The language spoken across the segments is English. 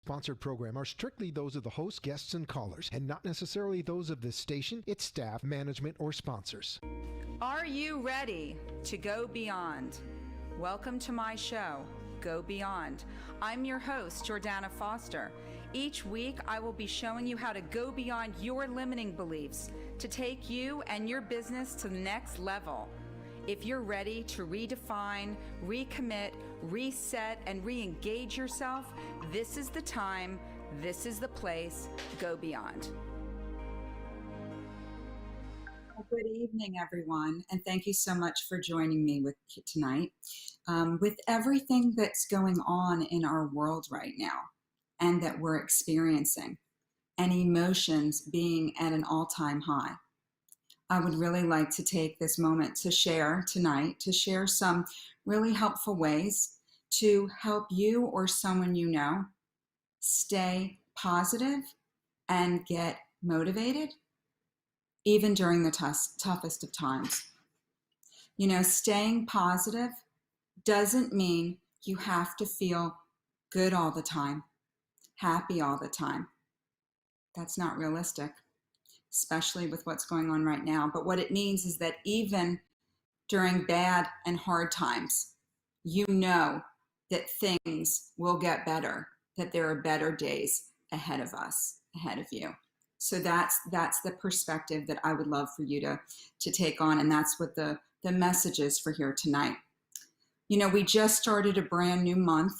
Sponsored program are strictly those of the host, guests, and callers, and not necessarily those of this station, its staff, management, or sponsors. Are you ready to go beyond? Welcome to my show, Go Beyond. I'm your host, Jordana Foster. Each week, I will be showing you how to go beyond your limiting beliefs to take you and your business to the next level. If you're ready to redefine, recommit, reset, and re-engage yourself, this is the time, this is the place. Go beyond. Good evening, everyone, and thank you so much for joining me tonight. With everything that's going on in our world right now and that we're experiencing, and emotions being at an all-time high, I would really like to take this moment to share tonight, to share some really helpful ways to help you or someone you know stay positive and get motivated even during the toughest of times. You know, staying positive doesn't mean you have to feel good all the time, happy all the time. That's not realistic, especially with what's going on right now. But what it means is that even during bad and hard times, you know that things will get better, that there are better days ahead of us, ahead of you. So that's the perspective that I would love for you to take on, and that's what the message is for here tonight. You know, we just started a brand new month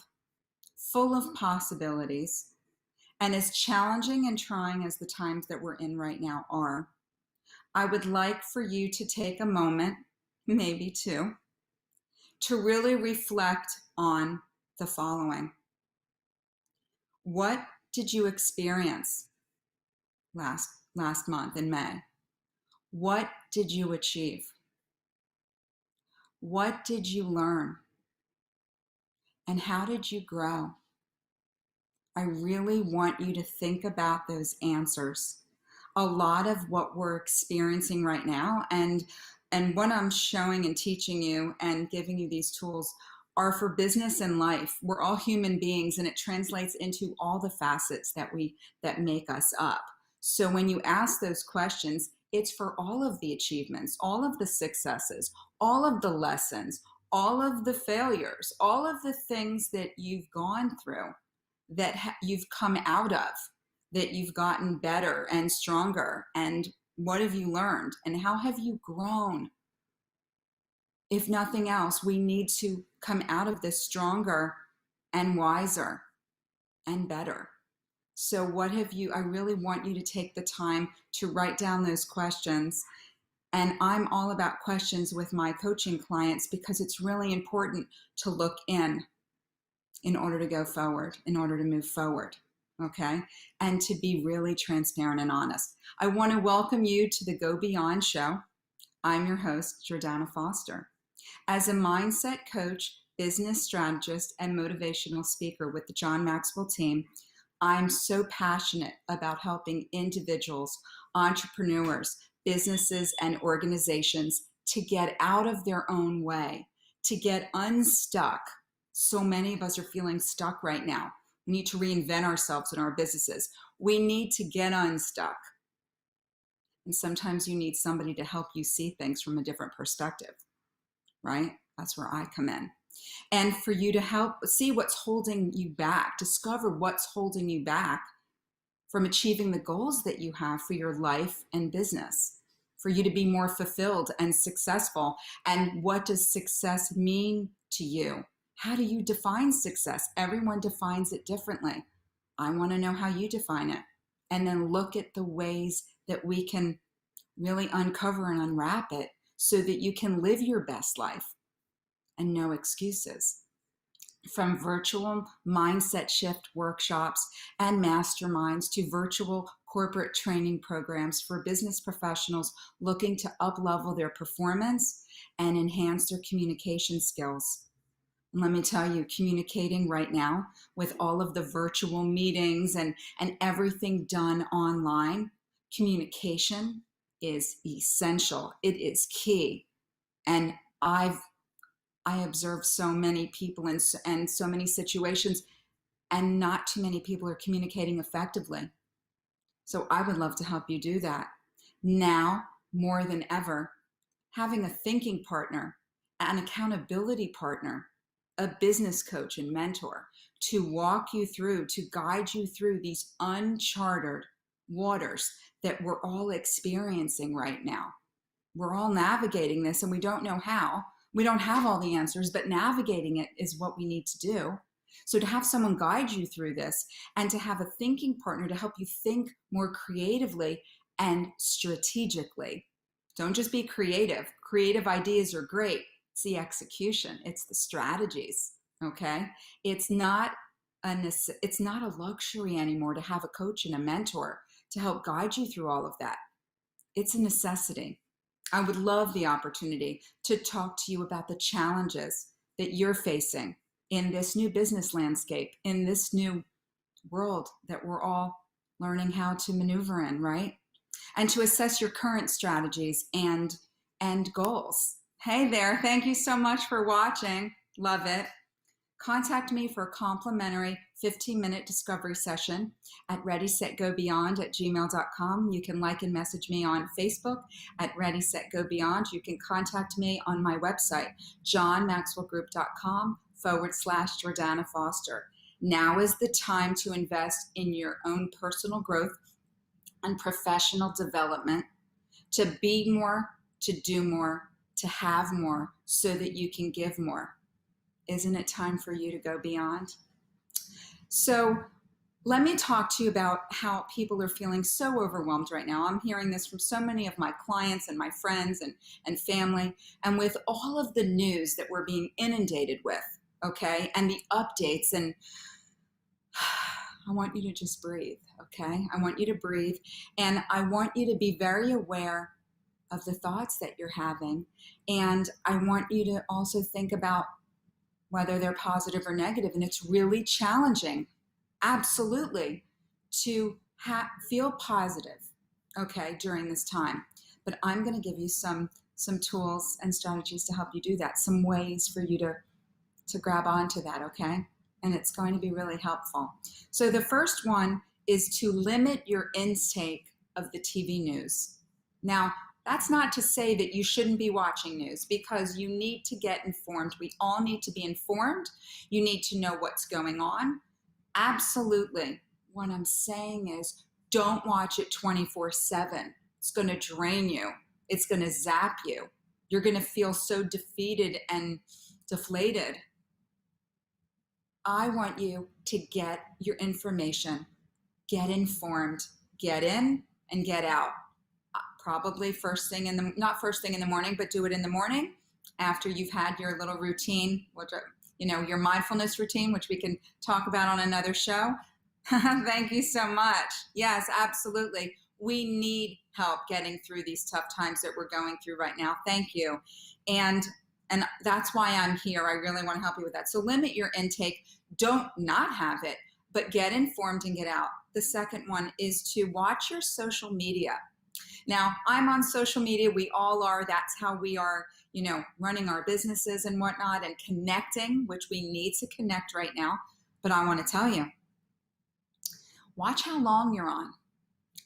full of possibilities, and as challenging and trying as the times that we're in right now are, I would like for you to take a moment, maybe two, to really reflect on the following. What did you experience last month in May? What did you achieve? What did you learn? And how did you grow? I really want you to think about those answers. A lot of what we're experiencing right now and what I'm showing and teaching you and giving you these tools are for business and life. We're all human beings, and it translates into all the facets that make us up. So when you ask those questions, it's for all of the achievements, all of the successes, all of the lessons, all of the failures, all of the things that you've gone through, that you've come out of, that you've gotten better and stronger. And what have you learned? And how have you grown? If nothing else, we need to come out of this stronger and wiser and better. So what have you, I really want you to take the time to write down those questions. And I'm all about questions with my coaching clients because it's really important to look in order to go forward, in order to move forward, okay? And to be really transparent and honest. I want to welcome you to the Go Beyond show. I'm your host, Jordana Foster. As a mindset coach, business strategist, and motivational speaker with the John Maxwell team, I'm so passionate about helping individuals, entrepreneurs, businesses, and organizations to get out of their own way, to get unstuck. So many of us are feeling stuck right now. We need to reinvent ourselves in our businesses. We need to get unstuck. And sometimes you need somebody to help you see things from a different perspective, right? That's where I come in. And for you to help see what's holding you back, discover what's holding you back from achieving the goals that you have for your life and business, for you to be more fulfilled and successful. And what does success mean to you? How do you define success? Everyone defines it differently. I want to know how you define it. And then look at the ways that we can really uncover and unwrap it so that you can live your best life and no excuses. From virtual mindset shift workshops and masterminds to virtual corporate training programs for business professionals looking to up-level their performance and enhance their communication skills. And let me tell you, communicating right now with all of the virtual meetings and everything done online, communication is essential. It is key. And I observe so many people and so many situations and not too many people are communicating effectively. So I would love to help you do that. Now, more than ever, having a thinking partner, an accountability partner, a business coach and mentor to walk you through, to guide you through these uncharted waters that we're all experiencing right now. We're all navigating this and we don't know how. We don't have all the answers, but navigating it is what we need to do. So to have someone guide you through this and to have a thinking partner to help you think more creatively and strategically. Don't just be creative. Creative ideas are great. It's the execution. It's the strategies. Okay? It's not a luxury anymore to have a coach and a mentor to help guide you through all of that. It's a necessity. I would love the opportunity to talk to you about the challenges that you're facing in this new business landscape, in this new world that we're all learning how to maneuver in, right? And to assess your current strategies and goals. Hey there, thank you so much for watching. Love it. Contact me for a complimentary 15-minute discovery session at readysetgobeyond@gmail.com. You can like and message me on Facebook at readysetgobeyond. You can contact me on my website, johnmaxwellgroup.com/Jordana Foster. Now is the time to invest in your own personal growth and professional development, to be more, to do more, to have more, so that you can give more. Isn't it time for you to go beyond? So let me talk to you about how people are feeling so overwhelmed right now. I'm hearing this from so many of my clients and my friends and family, and with all of the news that we're being inundated with, okay, and the updates, and I want you to just breathe, okay? I want you to breathe, and I want you to be very aware of the thoughts that you're having, and I want you to also think about whether they're positive or negative. And it's really challenging, absolutely, to feel positive, okay, during this time. But I'm going to give you some tools and strategies to help you do that, some ways for you to grab onto that, okay? And it's going to be really helpful. So the first one is to limit your intake of the TV news. Now, that's not to say that you shouldn't be watching news, because you need to get informed. We all need to be informed. You need to know what's going on. Absolutely. What I'm saying is, don't watch it 24/7. It's going to drain you. It's going to zap you. You're going to feel so defeated and deflated. I want you to get your information, get informed, get in and get out. Probably not first thing in the morning, but do it in the morning after you've had your little routine, which, your mindfulness routine, which we can talk about on another show. Thank you so much. Yes, absolutely. We need help getting through these tough times that we're going through right now. Thank you. And that's why I'm here. I really want to help you with that. So limit your intake. Don't not have it, but get informed and get out. The second one is to watch your social media. Now, I'm on social media. We all are. That's how we are, running our businesses and whatnot and connecting, which we need to connect right now. But I want to tell you, watch how long you're on.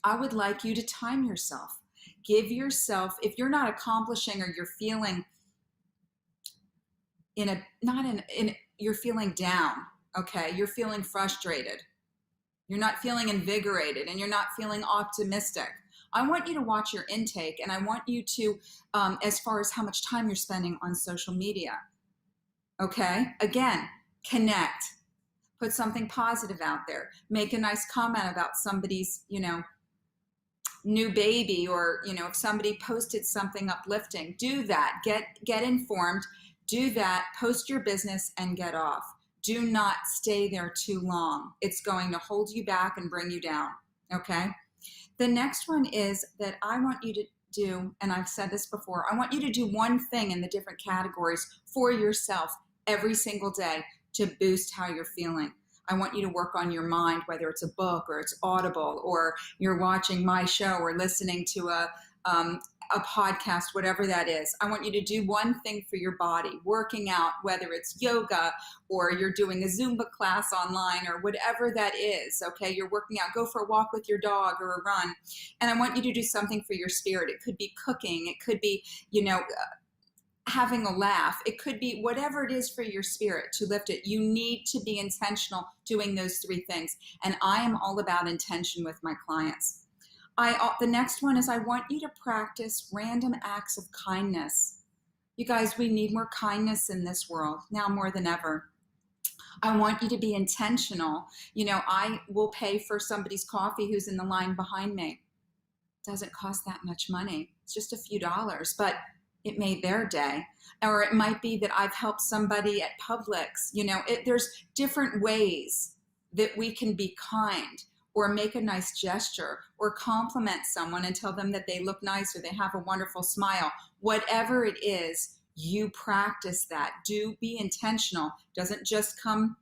I would like you to time yourself. Give yourself, if you're not accomplishing or you're feeling you're feeling down, okay? You're feeling frustrated. You're not feeling invigorated, and you're not feeling optimistic. I want you to watch your intake, and I want you to, as far as how much time you're spending on social media, okay? Again, connect. Put something positive out there. Make a nice comment about somebody's, new baby, or, if somebody posted something uplifting. Do that. Get informed. Do that. Post your business and get off. Do not stay there too long. It's going to hold you back and bring you down, okay? The next one is that I want you to do, and I've said this before, I want you to do one thing in the different categories for yourself every single day to boost how you're feeling. I want you to work on your mind, whether it's a book or it's Audible, or you're watching my show or listening to a a podcast, whatever that is. I want you to do one thing for your body, working out, whether it's yoga or you're doing a Zumba class online or whatever that is. Okay, you're working out, go for a walk with your dog or a run. And I want you to do something for your spirit. It could be cooking, it could be, having a laugh, it could be whatever it is for your spirit to lift it. You need to be intentional doing those three things. And I am all about intention with my clients. The next one is I want you to practice random acts of kindness. You guys, we need more kindness in this world now more than ever. I want you to be intentional. I will pay for somebody's coffee who's in the line behind me. It doesn't cost that much money. It's just a few dollars, but it made their day. Or it might be that I've helped somebody at Publix. There's different ways that we can be kind or make a nice gesture or compliment someone and tell them that they look nice or they have a wonderful smile. Whatever it is, you practice that. Do be intentional. Doesn't just come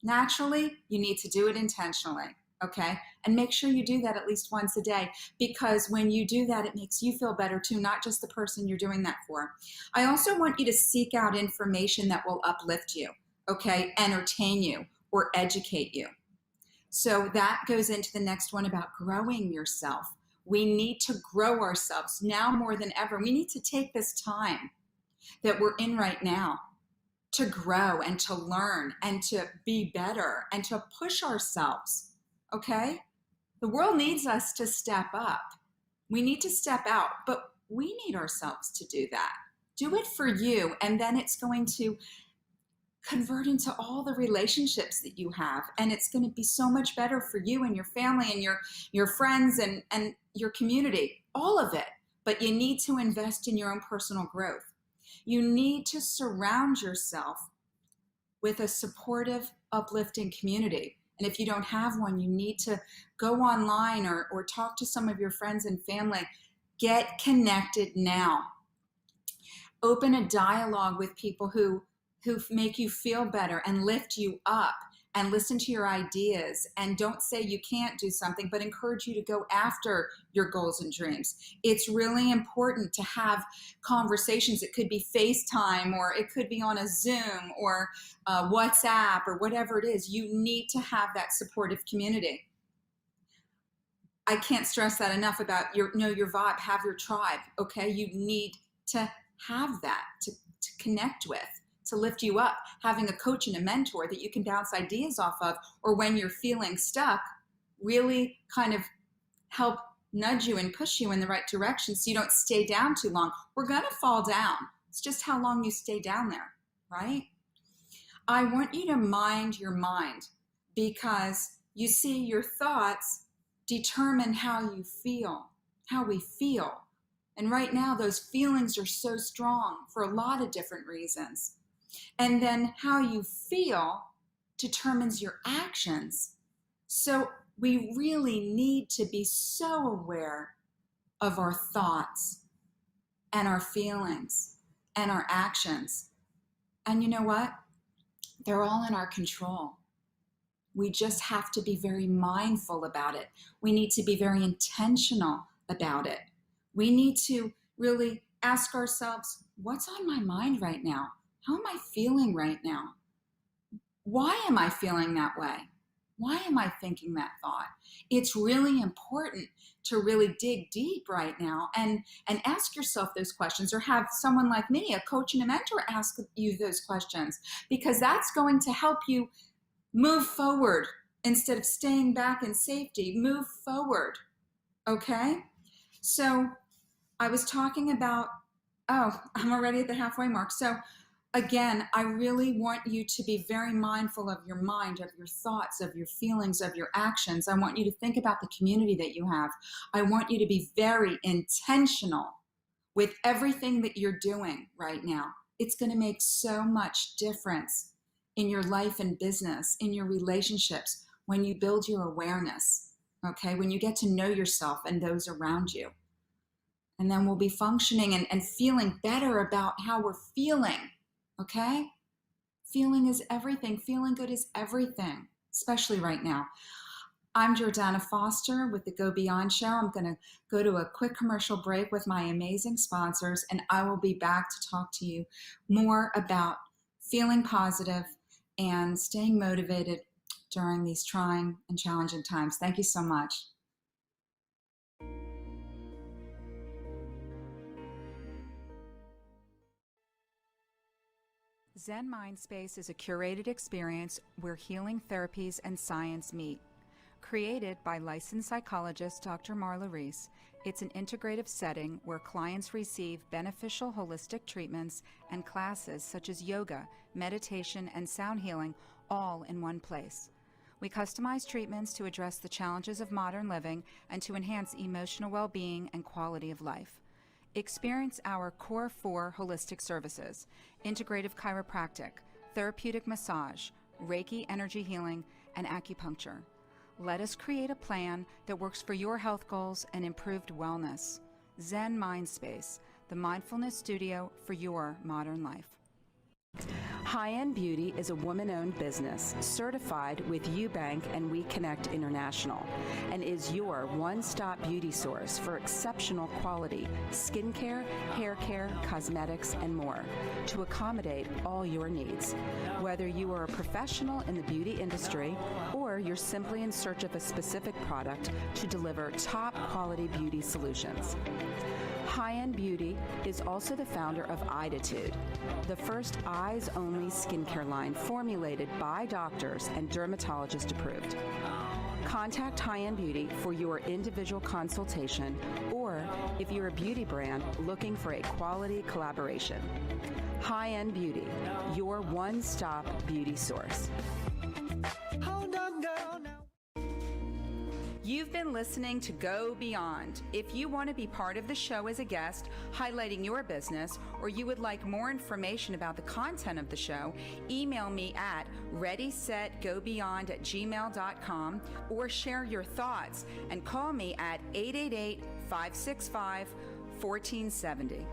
naturally. You need to do it intentionally. Okay. And make sure you do that at least once a day, because when you do that, it makes you feel better too, not just the person you're doing that for. I also want you to seek out information that will uplift you, okay, entertain you or educate you. So that goes into the next one about growing yourself. We need to grow ourselves now more than ever. We need to take this time that we're in right now to grow and to learn and to be better and to push ourselves. Okay? The world needs us to step up. We need to step out, but we need ourselves to do that. Do it for you, and then it's going to convert into all the relationships that you have, and it's going to be so much better for you and your family and your friends and your community, all of it. But you need to invest in your own personal growth. You need to surround yourself with a supportive, uplifting community. And if you don't have one, you need to go online or talk to some of your friends and family. Get connected now. Open a dialogue with people who make you feel better and lift you up and listen to your ideas, and don't say you can't do something, but encourage you to go after your goals and dreams. It's really important to have conversations. It could be FaceTime, or it could be on a Zoom or WhatsApp or whatever it is. You need to have that supportive community. I can't stress that enough about your vibe, have your tribe, okay? You need to have that to connect with, to lift you up, having a coach and a mentor that you can bounce ideas off of, or when you're feeling stuck, really kind of help nudge you and push you in the right direction so you don't stay down too long. We're going to fall down. It's just how long you stay down there, right? I want you to mind your mind, because you see, your thoughts determine how you feel, how we feel. And right now, those feelings are so strong for a lot of different reasons. And then how you feel determines your actions. So we really need to be so aware of our thoughts and our feelings and our actions. And you know what? They're all in our control. We just have to be very mindful about it. We need to be very intentional about it. We need to really ask ourselves, what's on my mind right now? How am I feeling right now? Why am I feeling that way? Why am I thinking that thought? It's really important to really dig deep right now and ask yourself those questions, or have someone like me, a coach and a mentor, ask you those questions, because that's going to help you move forward instead of staying back in safety. Move forward, okay? So I was talking about, I'm already at the halfway mark. So again, I really want you to be very mindful of your mind, of your thoughts, of your feelings, of your actions. I want you to think about the community that you have. I want you to be very intentional with everything that you're doing right now. It's going to make so much difference in your life and business, in your relationships, when you build your awareness, okay? When you get to know yourself and those around you. And then we'll be functioning and feeling better about how we're feeling. Okay? Feeling is everything. Feeling good is everything, especially right now. I'm Jordana Foster with the Go Beyond Show. I'm going to go to a quick commercial break with my amazing sponsors, and I will be back to talk to you more about feeling positive and staying motivated during these trying and challenging times. Thank you so much. Zen Mindspace is a curated experience where healing therapies and science meet. Created by licensed psychologist Dr. Marla Reese, it's an integrative setting where clients receive beneficial holistic treatments and classes such as yoga, meditation, and sound healing all in one place. We customize treatments to address the challenges of modern living and to enhance emotional well-being and quality of life. Experience our core 4 holistic services: integrative chiropractic, therapeutic massage, Reiki energy healing, and acupuncture. Let us create a plan that works for your health goals and improved wellness. Zen Mindspace, the mindfulness studio for your modern life. High End Beauty is a woman-owned business certified with Eubank and We Connect International, and is your one-stop beauty source for exceptional quality skincare, hair care, cosmetics, and more to accommodate all your needs. Whether you are a professional in the beauty industry or you're simply in search of a specific product to deliver top-quality beauty solutions. High End Beauty is also the founder of Iditude, the first eyes-only skincare line formulated by doctors and dermatologist approved. Contact High End Beauty for your individual consultation, or if you're a beauty brand looking for a quality collaboration. High End Beauty, your one-stop beauty source. Hold on, girl, now. You've been listening to Go Beyond. If you want to be part of the show as a guest, highlighting your business, or you would like more information about the content of the show, email me at readysetgobeyond@gmail.com, or share your thoughts and call me at 888-565-1470.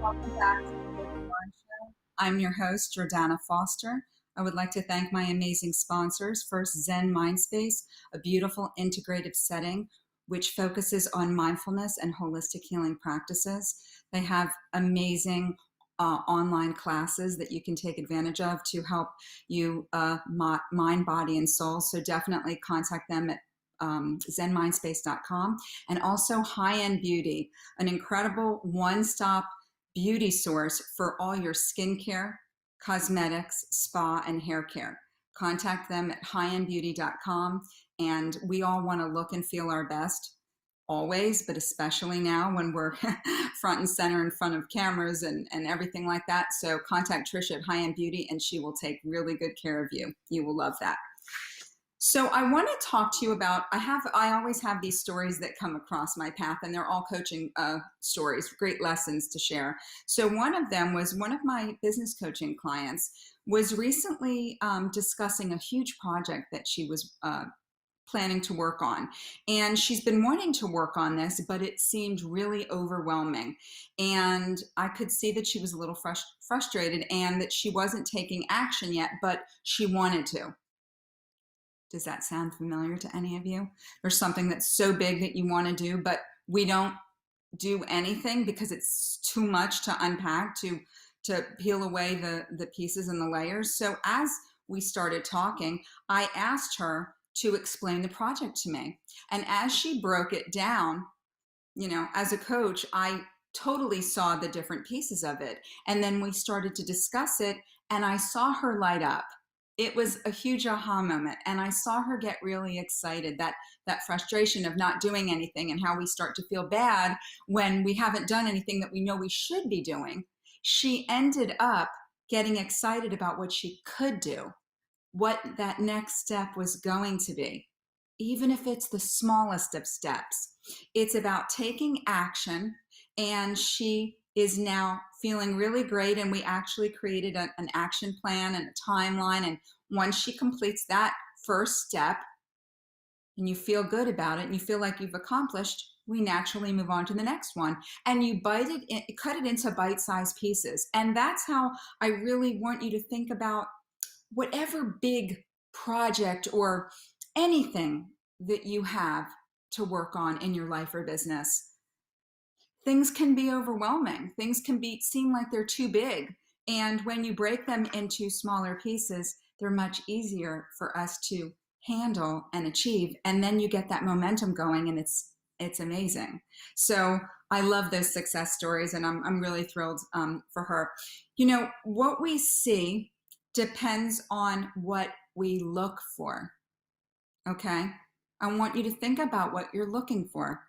Welcome back to the Go Beyond Show. I'm your host, Jordana Foster. I would like to thank my amazing sponsors. First, Zen Mindspace, a beautiful integrative setting which focuses on mindfulness and holistic healing practices. They have amazing online classes that you can take advantage of to help you mind, body, and soul. So definitely contact them at zenmindspace.com. And also High End Beauty, an incredible one-stop beauty source for all your skincare, cosmetics, spa, and hair care. Contact them at highendbeauty.com. And we all want to look and feel our best always, but especially now when we're front and center in front of cameras and everything like that. So contact Trisha at High End Beauty and she will take really good care of you. You will love that. So I want to talk to you about, I always have these stories that come across my path, and they're all coaching stories, great lessons to share. So one of them was one of my business coaching clients was recently discussing a huge project that she was planning to work on. And she's been wanting to work on this, but it seemed really overwhelming. And I could see that she was a little frustrated and that she wasn't taking action yet, but she wanted to. Does that sound familiar to any of you? There's something that's so big that you want to do, but we don't do anything because it's too much to unpack, to peel away the pieces and the layers. So as we started talking, I asked her to explain the project to me. And as she broke it down, you know, as a coach, I totally saw the different pieces of it. And then we started to discuss it, and I saw her light up. It was a huge aha moment, and I saw her get really excited, that frustration of not doing anything and how we start to feel bad when we haven't done anything that we know we should be doing. She ended up getting excited about what she could do, what that next step was going to be, even if it's the smallest of steps. It's about taking action, and she is now feeling really great. And we actually created an action plan and a timeline. And once she completes that first step and you feel good about it and you feel like you've accomplished, we naturally move on to the next one. And you cut it into bite-sized pieces. And that's how I really want you to think about whatever big project or anything that you have to work on in your life or business, things can be overwhelming. Things can seem like they're too big. And when you break them into smaller pieces, they're much easier for us to handle and achieve. And then you get that momentum going, and it's amazing. So I love those success stories, and I'm really thrilled for her. You know, what we see depends on what we look for. Okay? I want you to think about what you're looking for.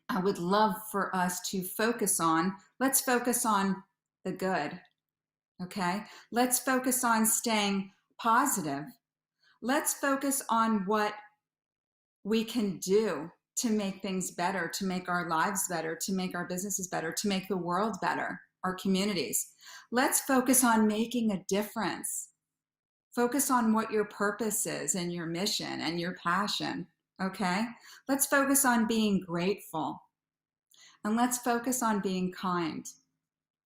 I would love for us to focus on, let's focus on the good. Okay? Let's focus on staying positive. Let's focus on what we can do to make things better, to make our lives better, to make our businesses better, to make the world better, our communities. Let's focus on making a difference. Focus on what your purpose is and your mission and your passion, okay? Let's focus on being grateful. And let's focus on being kind.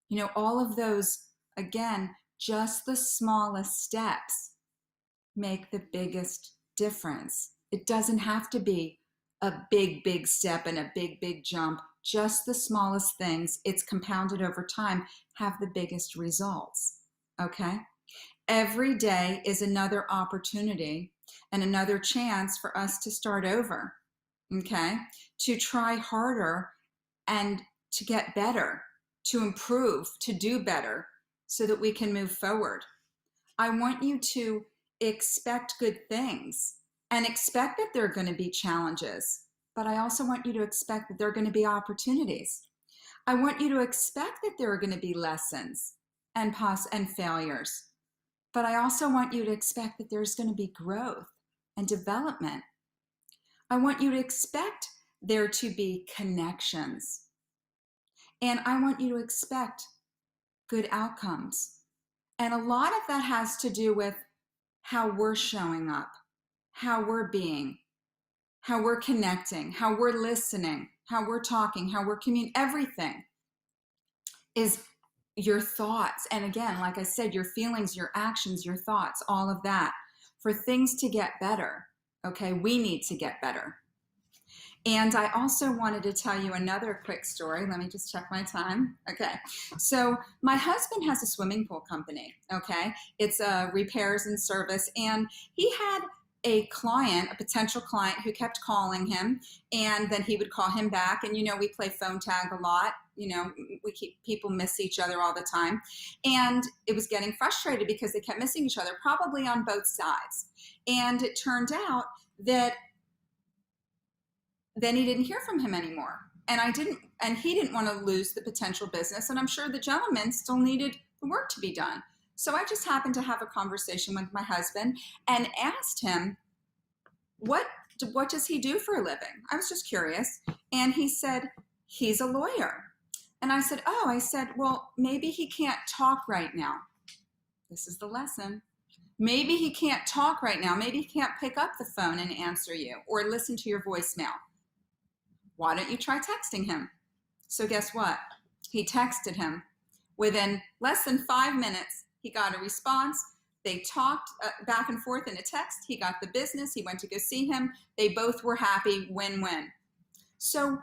You know, all of those, again, just the smallest steps make the biggest difference. It doesn't have to be a big, big step and a big, big jump. Just the smallest things, it's compounded over time, have the biggest results, okay? Every day is another opportunity and another chance for us to start over, okay? To try harder and to get better, to improve, to do better so that we can move forward. I want you to expect good things and expect that there are going to be challenges, but I also want you to expect that there are going to be opportunities. I want you to expect that there are going to be lessons and failures, but I also want you to expect that there's going to be growth and development. I want you to expect there to be connections, and I want you to expect good outcomes. And a lot of that has to do with how we're showing up, how we're being, how we're connecting, how we're listening, how we're talking, how we're communicating. Everything is your thoughts. And again, like I said, your feelings, your actions, your thoughts, all of that. For things to get better, okay, we need to get better. And I also wanted to tell you another quick story. Let me just check my time. Okay. So my husband has a swimming pool company. Okay. It's a repairs and service. And he had a client, a potential client, who kept calling him, and then he would call him back. And, you know, we play phone tag a lot. You know, people miss each other all the time. And it was getting frustrated because they kept missing each other, probably on both sides. And it turned out that then he didn't hear from him anymore. And he didn't want to lose the potential business. And I'm sure the gentleman still needed the work to be done. So I just happened to have a conversation with my husband and asked him, what does he do for a living? I was just curious. And he said, he's a lawyer. And I said, well, maybe he can't talk right now. This is the lesson. Maybe he can't talk right now. Maybe he can't pick up the phone and answer you or listen to your voicemail. Why don't you try texting him? So guess what? He texted him. Within less than 5 minutes, he got a response. They talked back and forth in a text. He got the business. He went to go see him. They both were happy, win-win. So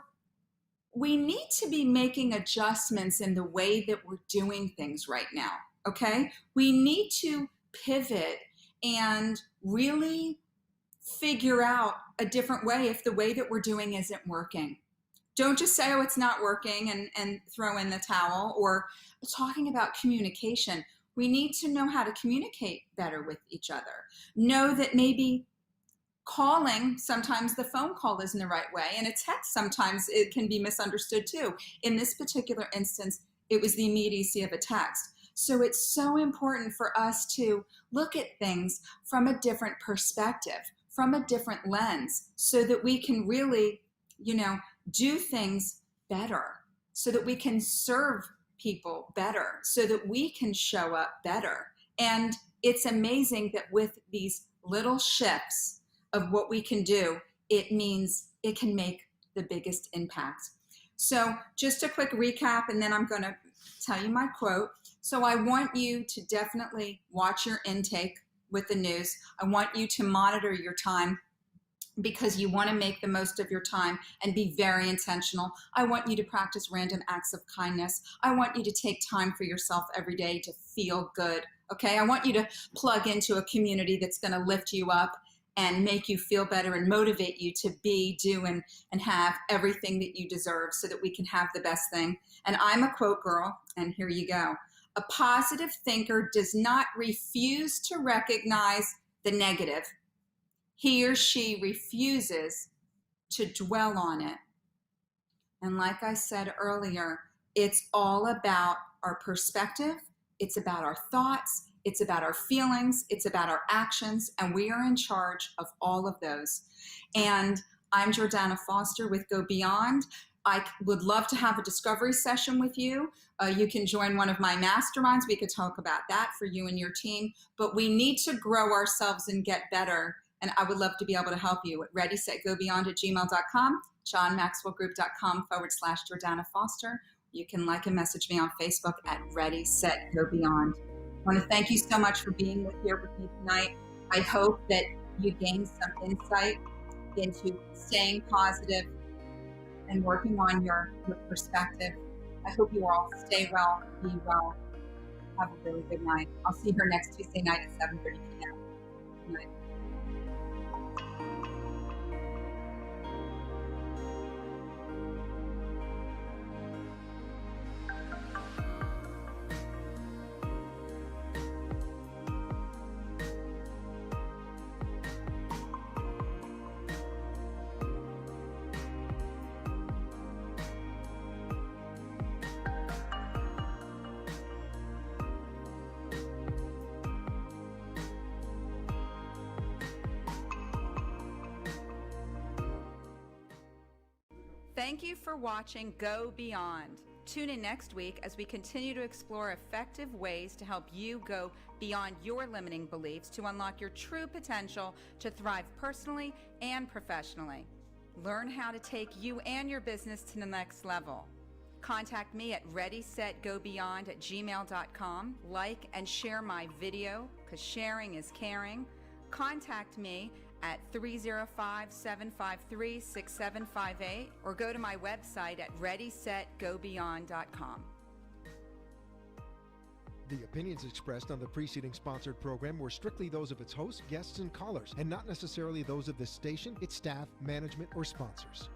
we need to be making adjustments in the way that we're doing things right now, okay? We need to pivot and really figure out a different way if the way that we're doing isn't working. Don't just say, oh, it's not working and throw in the towel. Or talking about communication, we need to know how to communicate better with each other. Know that maybe calling, sometimes the phone call isn't the right way, and a text sometimes it can be misunderstood too. In this particular instance, it was the immediacy of a text. So it's so important for us to look at things from a different perspective, from a different lens, so that we can really, do things better, so that we can serve people better, so that we can show up better. And it's amazing that with these little shifts of what we can do, it means it can make the biggest impact. So just a quick recap, and then I'm going to tell you my quote. So I want you to definitely watch your intake. with the news. I want you to monitor your time because you want to make the most of your time and be very intentional. I want you to practice random acts of kindness. I want you to take time for yourself every day to feel good. Okay, I want you to plug into a community that's going to lift you up and make you feel better and motivate you to be, do, and have everything that you deserve so that we can have the best thing. And I'm a quote girl, and here you go. A positive thinker does not refuse to recognize the negative. He or she refuses to dwell on it. And like I said earlier, it's all about our perspective. It's about our thoughts. It's about our feelings. It's about our actions. And we are in charge of all of those. And I'm Jordana Foster with Go Beyond. I would love to have a discovery session with you. You can join one of my masterminds. We could talk about that for you and your team. But we need to grow ourselves and get better. And I would love to be able to help you at readysetgobeyond@gmail.com, johnmaxwellgroup.com/Jordana Foster. You can like and message me on Facebook at Ready, Set, Go Beyond. I want to thank you so much for being here with me tonight. I hope that you gained some insight into staying positive and working on your perspective. I hope you all stay well, be well. Have a really good night. I'll see you here next Tuesday night at 7:30 p.m. Good night. Thank you for watching Go Beyond. Tune in next week as we continue to explore effective ways to help you go beyond your limiting beliefs to unlock your true potential to thrive personally and professionally. Learn how to take you and your business to the next level. Contact me at readysetgobeyond@gmail.com. Like and share my video because sharing is caring. Contact me at 305-753-6758 or go to my website at readysetgobeyond.com. The opinions expressed on the preceding sponsored program were strictly those of its hosts, guests, and callers, and not necessarily those of this station, its staff, management, or sponsors.